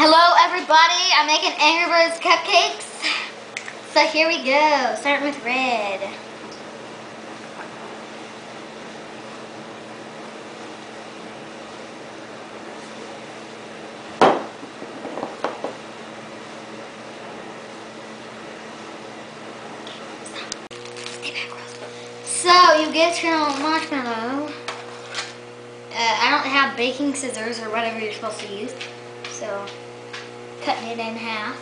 Hello everybody, I'm making Angry Birds cupcakes. So here we go, starting with red. So you get your marshmallow. I don't have baking scissors or whatever you're supposed to use. So cutting it in half.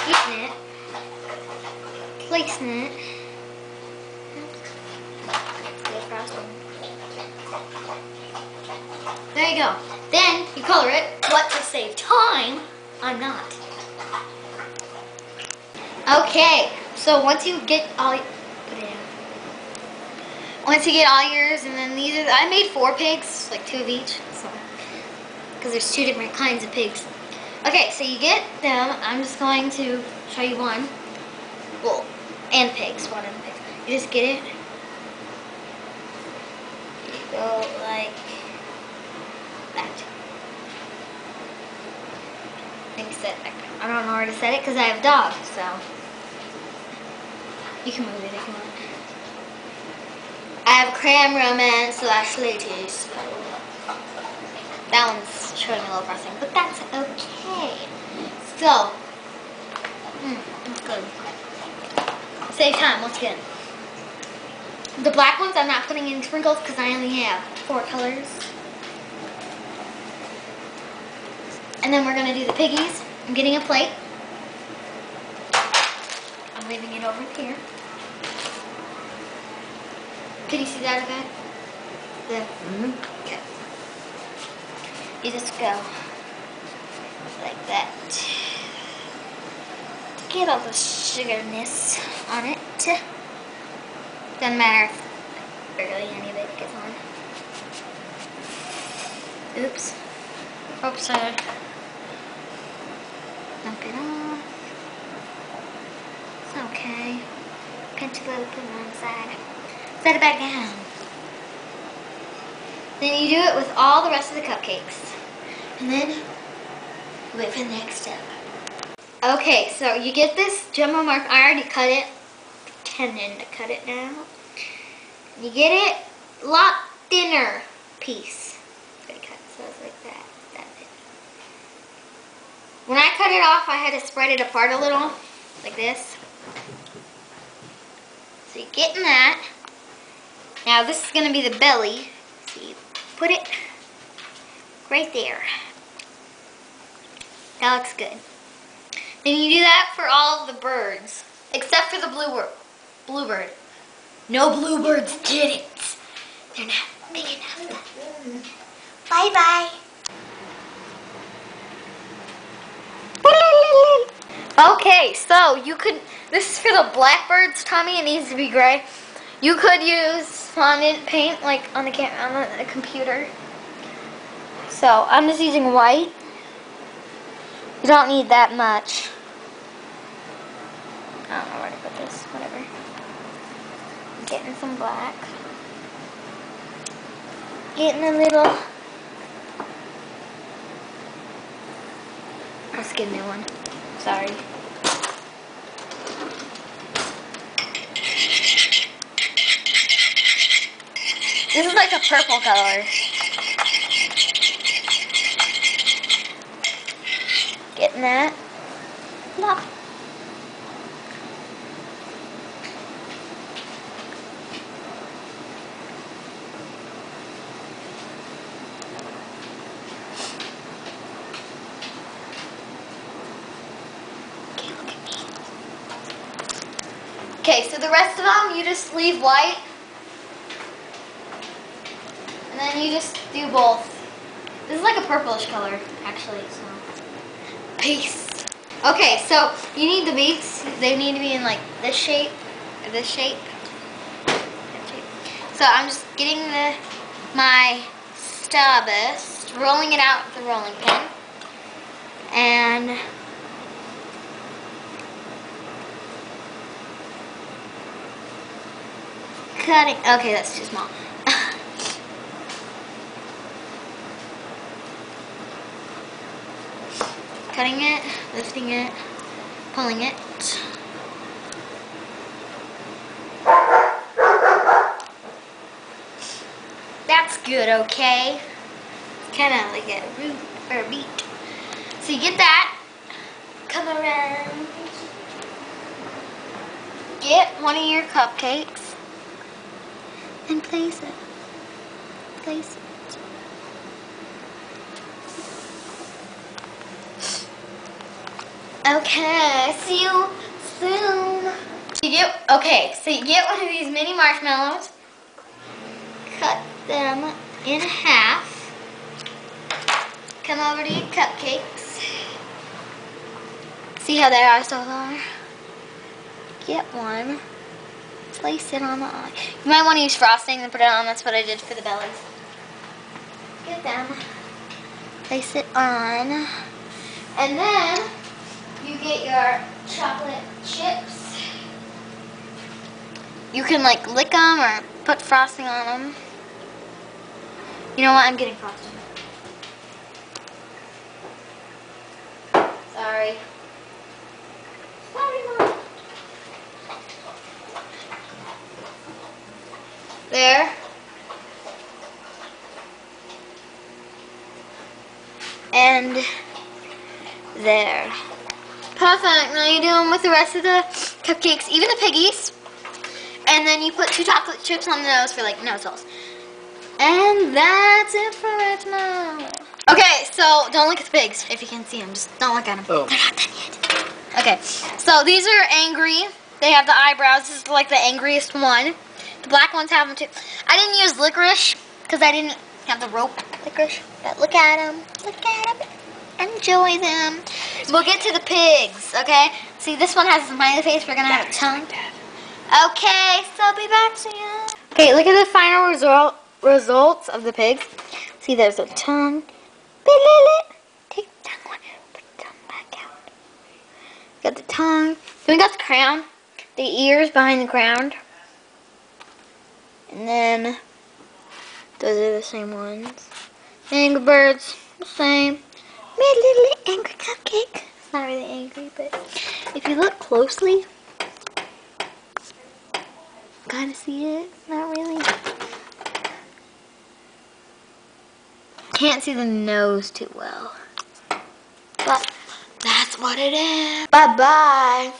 Heating it. Placing it. There you go. Then you color it, but to save time, I'm not. Okay, so once you get all, once you get all yours, and then these are, I made 4 pigs, like 2 of each, so, because there's 2 different kinds of pigs. Okay, so you get them. I'm just going to show you one. Well, and pigs, one and pigs. You just get it. You go like that. And set it back. I don't know where to set it because I have dogs, so you can move it if you want. I have creme romance slash lettuce. That one's showing a little frosting, but that's okay. So, that's good. Save time once again. The black ones I'm not putting in sprinkles because I only have 4 colors. And then we're gonna do the piggies. I'm getting a plate. I'm leaving it over here. Can you see that okay? Okay. You just go like that. Get all the sugarness on it. Doesn't matter if barely any of it gets on. Oops. Oops, sorry. Knock it off. It's okay. Pinch a little, put it on the side. Set it back down. Then you do it with all the rest of the cupcakes. And then wait for the next step. Okay, so you get this jumbo mark. I already cut it. Pretending to cut it now. You get it a lot thinner piece. So it's like that. That's it. When I cut it off, I had to spread it apart a little, like this. So you're getting that. Now this is going to be the belly. So you put it right there. That looks good. Then you do that for all of the birds, except for the bluebird. No bluebirds did it. They're not big enough. Bye-bye. Okay, so you could, this is for the blackbird's tummy. It needs to be gray. You could use fondant paint like on the computer. So I'm just using white. You don't need that much. I don't know where to put this. Whatever. Getting some black. Getting a little. Let's get a new one. Sorry. This is like a purple color. Getting that. Plop. Okay, so the rest of them you just leave white. And then you just do both. This is like a purplish color, actually, so. Peace. Okay, so you need the beaks. They need to be in like this shape, or this shape. So I'm just getting my Starburst, rolling it out with the rolling pin. And cutting. Okay, that's too small. Cutting it, lifting it, pulling it. That's good, okay? Kind of like a root or a beat. So you get that. Come around. Get one of your cupcakes and place it. Place it. Okay, see you soon. So you get one of these mini marshmallows. Cut them in half. Come over to your cupcakes. See how they are so far? Get one. Place it on the eye. You might want to use frosting and put it on. That's what I did for the bellies. Get them. Place it on. And then you get your chocolate chips. You can like lick them or put frosting on them. You know what? I'm getting frosting. Sorry. Sorry, Mom. There. And there. Perfect. Now you do them with the rest of the cupcakes, even the piggies. And then you put 2 chocolate chips on the nose for like nose holes. And that's it for it now. Okay, so don't look at the pigs if you can see them. Just don't look at them. Oh. They're not done yet. Okay, so these are angry. They have the eyebrows. This is like the angriest one. The black ones have them too. I didn't use licorice because I didn't have the rope licorice. But look at them. Look at them. Enjoy them. We'll get to the pigs, okay? See, this one has a smiley face. We're going to have a tongue. Okay, so I'll be back to you. Okay, look at the final results of the pigs. See, there's a tongue. Take the tongue one. Put the tongue back out. Got the tongue. Then we got the crown. The ears behind the crown. And then those are the same ones. Angry birds, the same. Made a little angry cupcake. It's not really angry, but if you look closely, kind of see it. Not really. Can't see the nose too well. But that's what it is. Bye-bye.